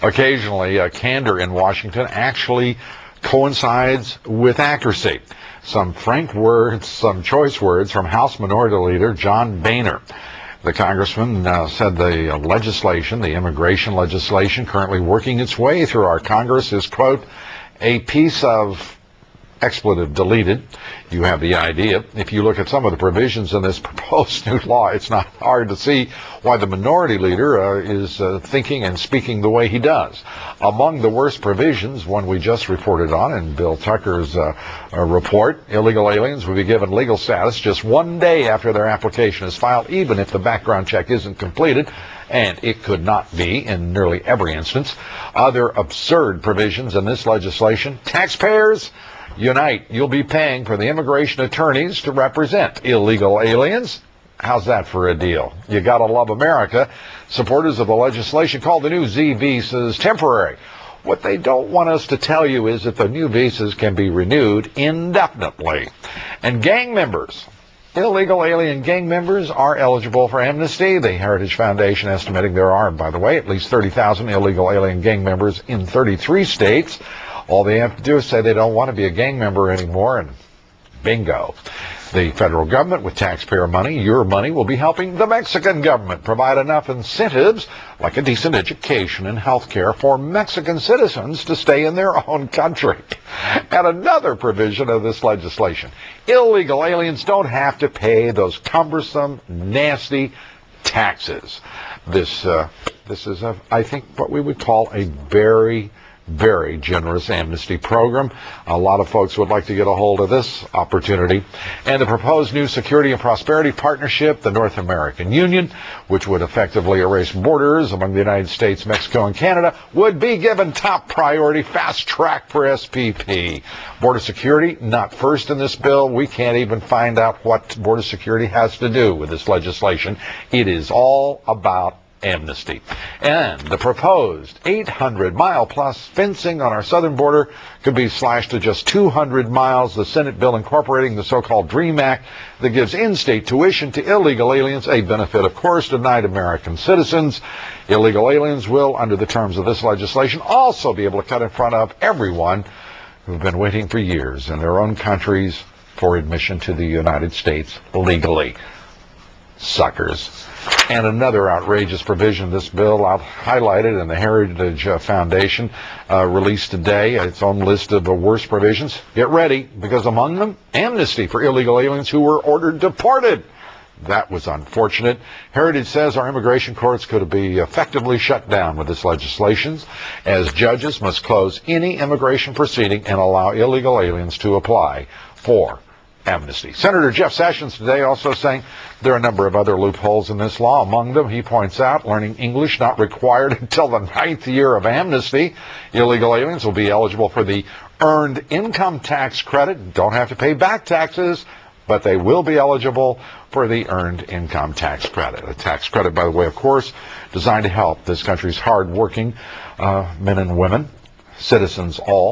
Occasionally, candor in Washington actually coincides with accuracy. Some frank words, some choice words from House Minority Leader John Boehner. The congressman said the legislation, the immigration legislation currently working its way through our Congress is, quote, a piece of expletive deleted. You have the idea. If you look at some of the provisions in this proposed new law, it's not hard to see why the minority leader is thinking and speaking the way he does. Among the worst provisions, one we just reported on in Bill Tucker's report, illegal aliens will be given legal status just 1 day after their application is filed, even if the background check isn't completed, and it could not be in nearly every instance. Other absurd provisions in this legislation: taxpayers unite. You'll be paying for the immigration attorneys to represent illegal aliens. How's that for a deal? You gotta love America. Supporters of the legislation call the new Z visas temporary. What they don't want us to tell you is that the new visas can be renewed indefinitely. And gang members, illegal alien gang members, are eligible for amnesty. The Heritage Foundation estimating there are, by the way, at least 30,000 illegal alien gang members in 33 states. All they have to do is say they don't want to be a gang member anymore, and bingo. The federal government, with taxpayer money, your money, will be helping the Mexican government provide enough incentives, like a decent education and health care, for Mexican citizens to stay in their own country. And another provision of this legislation: illegal aliens don't have to pay those cumbersome, nasty taxes. This is, I think, what we would call a very generous amnesty program. A lot of folks would like to get a hold of this opportunity. And the proposed new Security and Prosperity Partnership, the North American Union, which would effectively erase borders among the United States, Mexico, and Canada, would be given top priority, fast track for SPP. Border security, not first in this bill. We can't even find out what border security has to do with this legislation. It is all about amnesty. And the proposed 800-mile-plus fencing on our southern border could be slashed to just 200 miles. The Senate bill incorporating the so-called DREAM Act that gives in-state tuition to illegal aliens, a benefit, of course, denied American citizens. Illegal aliens will, under the terms of this legislation, also be able to cut in front of everyone who've been waiting for years in their own countries for admission to the United States legally. Suckers. And another outrageous provision of this bill highlighted in the Heritage Foundation released today, its own list of the worst provisions. Get ready, because among them, amnesty for illegal aliens who were ordered deported. That was unfortunate. Heritage says our immigration courts could be effectively shut down with this legislation, as judges must close any immigration proceeding and allow illegal aliens to apply for amnesty. Senator Jeff Sessions today also saying there are a number of other loopholes in this law. Among them, he points out, learning English not required until the 9th year of amnesty. Illegal aliens will be eligible for the earned income tax credit. Don't have to pay back taxes, but they will be eligible for the earned income tax credit. A tax credit, by the way, of course, designed to help this country's hard-working men and women, citizens all.